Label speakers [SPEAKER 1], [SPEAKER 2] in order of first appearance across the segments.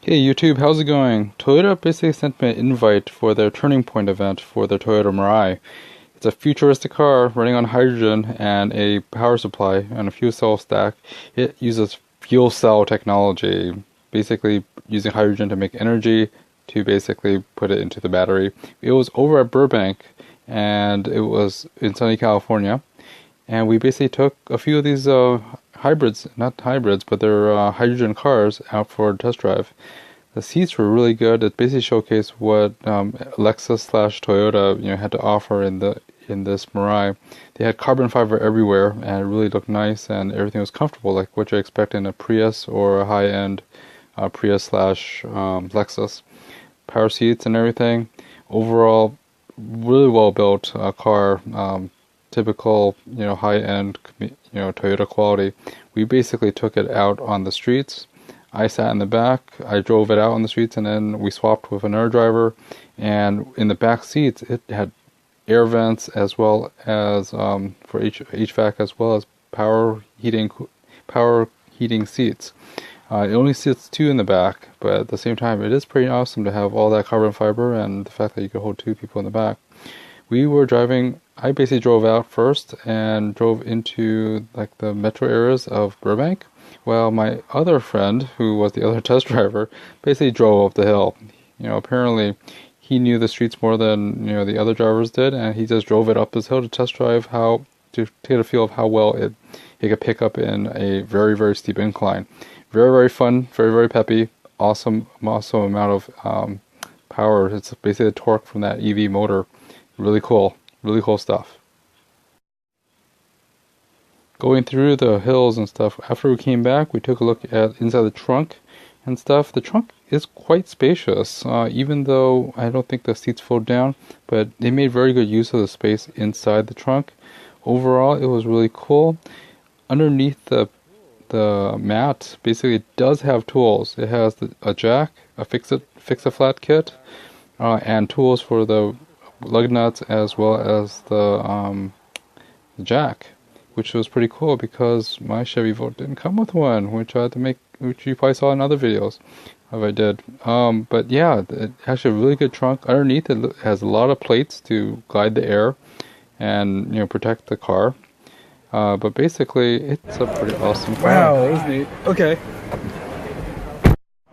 [SPEAKER 1] Hey YouTube, how's it going? Toyota basically sent me an invite for their Turning Point event for their Toyota Mirai. It's a futuristic car running on hydrogen and a power supply and a fuel cell stack. It uses fuel cell technology, basically using hydrogen to make energy to basically put it into the battery. It was over at Burbank and it was in sunny California. And we basically took a few of these hybrids, not hybrids, but they're hydrogen cars out for a test drive. The seats were really good. It basically showcased what Lexus slash Toyota had to offer in this Mirai. They had carbon fiber everywhere, and it really looked nice, and everything was comfortable, like what you expect in a Prius or a high-end Prius slash Lexus. Power seats and everything. Overall, really well built car. Typical, high-end, Toyota quality. We basically took it out on the streets. I sat in the back, I drove it out on the streets, and then we swapped with another driver. And in the back seats, it had air vents as well as for HVAC, as well as power heating seats. It only sits two in the back, but at the same time, it is pretty awesome to have all that carbon fiber and the fact that you can hold two people in the back. We were driving. I basically drove out first and drove into like the metro areas of Burbank, while my other friend, who was the other test driver, basically drove up the hill. Apparently he knew the streets more than the other drivers did, and he just drove it up this hill to test drive to get a feel of how well it could pick up in a very, very steep incline. Very, very fun, very, very peppy, awesome amount of power. It's basically the torque from that EV motor. Really cool stuff. Going through the hills and stuff, after we came back, we took a look at inside the trunk and stuff. The trunk is quite spacious, even though I don't think the seats fold down, but they made very good use of the space inside the trunk. Overall, it was really cool. Underneath the mat, basically it does have tools. It has a jack, a fix-a-flat kit, and tools for the lug nuts as well as the jack, which was pretty cool because my Chevy Volt didn't come with one, which I had to make, which you probably saw in other videos if I did. But yeah, it has a really good trunk. Underneath it has a lot of plates to guide the air and protect the car. But basically, it's a pretty awesome car.
[SPEAKER 2] Wow, that was neat. Okay.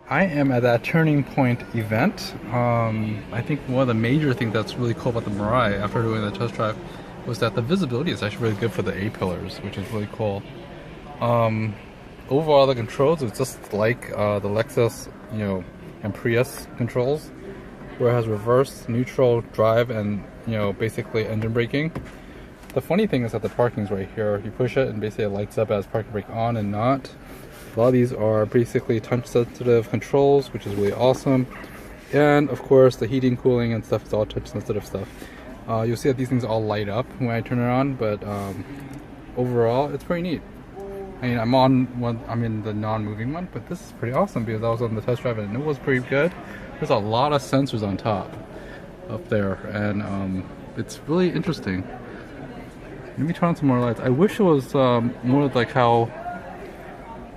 [SPEAKER 1] I am at that Turning Point event. I think one of the major things that's really cool about the Mirai after doing the test drive was that the visibility is actually really good for the A-pillars, which is really cool. Overall, the controls is just like the Lexus, and Prius controls, where it has reverse, neutral, drive, and basically engine braking. The funny thing is that the parking's right here. You push it and basically it lights up as parking brake on and not. A lot of these are basically touch-sensitive controls, which is really awesome. And of course, the heating, cooling, and stuff is all touch-sensitive stuff. You'll see that these things all light up when I turn it on, but overall, it's pretty neat. I mean, I'm in the non-moving one, but this is pretty awesome because I was on the test drive and it was pretty good. There's a lot of sensors on top, up there, and it's really interesting. Let me turn on some more lights. I wish it was more like how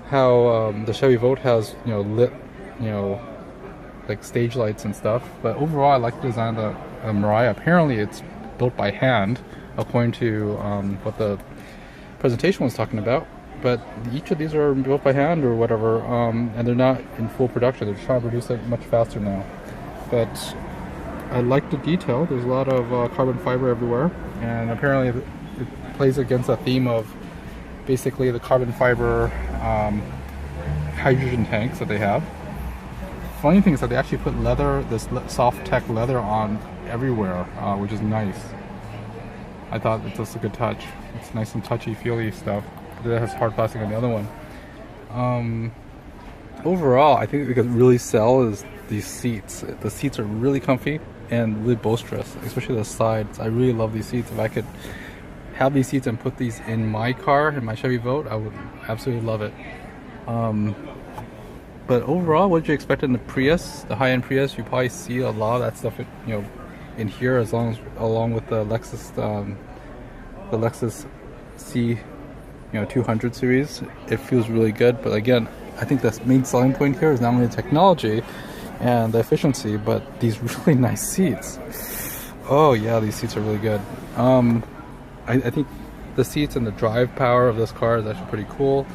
[SPEAKER 1] the Chevy Volt has lit like stage lights and stuff, but overall I like the design of the Mirai. Apparently it's built by hand according to what the presentation was talking about, but each of these are built by hand or whatever, and they're not in full production. They're trying to produce it much faster now, but I like the detail. There's a lot of carbon fiber everywhere, and apparently it plays against a theme of basically the carbon fiber hydrogen tanks that they have. Funny thing is that they actually put leather, this soft tech leather on everywhere, which is nice. I thought it's just a good touch. It's nice and touchy-feely stuff. It has hard plastic on the other one. Overall, I think what really sell is these seats. The seats are really comfy and really boisterous, especially the sides. I really love these seats. If I could have these seats and put these in my car, in my Chevy Volt, I would absolutely love it. But overall, what did you expect in the Prius, the high-end Prius? You probably see a lot of that stuff, in here, along with the Lexus C, 200 series. It feels really good. But again, I think the main selling point here is not only the technology and the efficiency, but these really nice seats. Oh yeah, these seats are really good. I think the seats and the drive power of this car is actually pretty cool.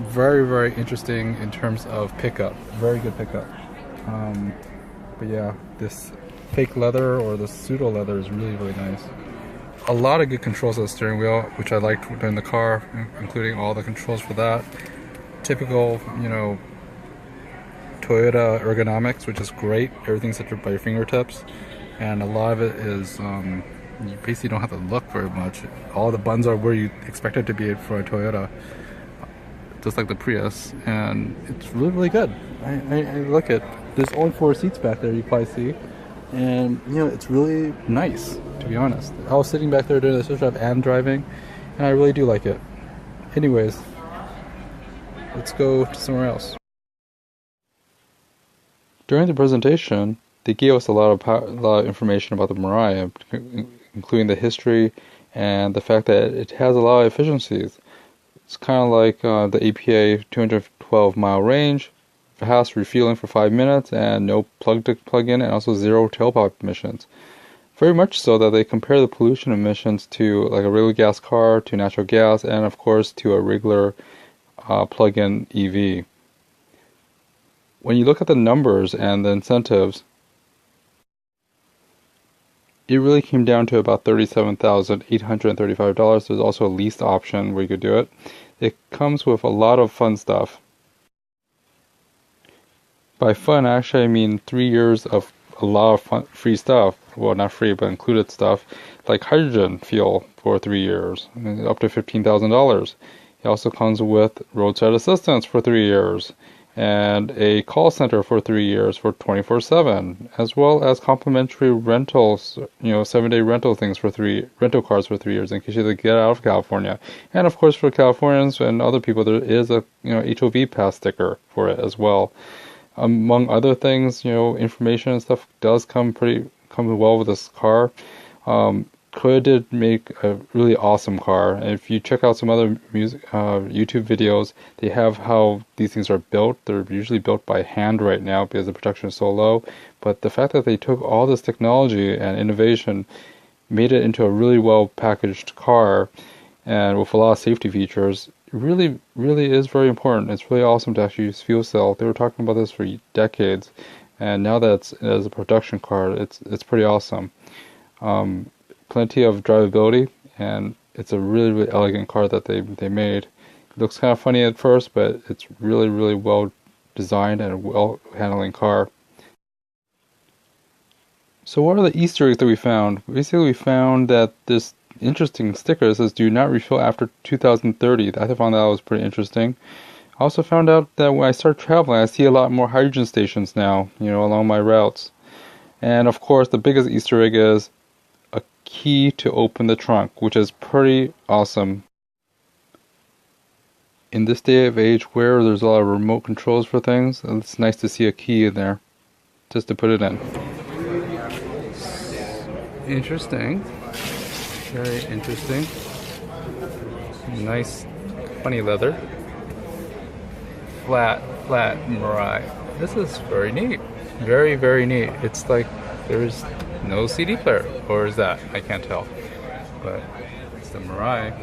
[SPEAKER 1] Very, very interesting in terms of pickup. Very good pickup. But yeah, this fake leather or the pseudo leather is really, really nice. A lot of good controls of the steering wheel, which I liked in the car, including all the controls for that. Typical, you know, Toyota ergonomics, which is great. Everything's set by your fingertips, and a lot of it is you basically don't have to look very much. All the buttons are where you expect it to be for a Toyota, just like the Prius, and it's really, really good. I look at, there's only 4 seats back there, you probably see, and you know, it's really nice, to be honest. I was sitting back there doing the switch drive and driving, and I really do like it. Anyways, let's go to somewhere else. During the presentation, they gave us a lot of information about the Mirai, including the history and the fact that it has a lot of efficiencies. It's kind of like the APA 212 mile range, fast refueling for 5 minutes, and no plug-in, and also 0 tailpipe emissions. Very much so that they compare the pollution emissions to like a regular gas car, to natural gas, and of course to a regular plug-in EV. When you look at the numbers and the incentives, it really came down to about $37,835. There's also a lease option where you could do it. It comes with a lot of fun stuff. By fun, actually, I mean 3 years of a lot of fun, free stuff. Well, not free, but included stuff, like hydrogen fuel for 3 years, up to $15,000. It also comes with roadside assistance for 3 years, and a call center for 3 years for 24/7, as well as complimentary rentals, you know, 7-day rental things for rental cars for 3 years in case you have to get out of California. And of course, for Californians and other people, there is a HOV pass sticker for it as well. Among other things, information and stuff does come well with this car. Toyota did make a really awesome car, and if you check out some other YouTube videos, they have how these things are built. They're usually built by hand right now because the production is so low, but the fact that they took all this technology and innovation, made it into a really well packaged car, and with a lot of safety features, really is very important. It's really awesome to actually use fuel cell. They were talking about this for decades, and now that it's as a production car, it's pretty awesome. Plenty of drivability, and it's a really elegant car that they made. It looks kind of funny at first, but it's really well designed and a well handling car. So what are the Easter eggs that we found? Basically, we found that this interesting sticker that says "Do not refill after 2030." I found that was pretty interesting. I also found out that when I start traveling, I see a lot more hydrogen stations now, along my routes. And of course, the biggest Easter egg is a key to open the trunk, which is pretty awesome. In this day of age where there's a lot of remote controls for things, it's nice to see a key in there, just to put it in. Interesting. Very interesting. Nice, funny leather. Flat Mirai. This is very neat. Very neat. It's like there's no CD player, or is that? I can't tell. But it's the Mirai.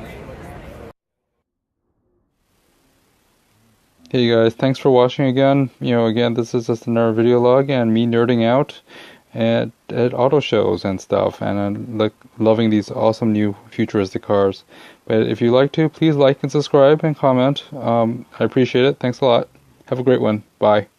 [SPEAKER 1] Hey guys, thanks for watching again. Again, this is just another video log and me nerding out at auto shows and stuff, and I'm loving these awesome new futuristic cars. But if you like to, please like and subscribe and comment. I appreciate it. Thanks a lot. Have a great one. Bye.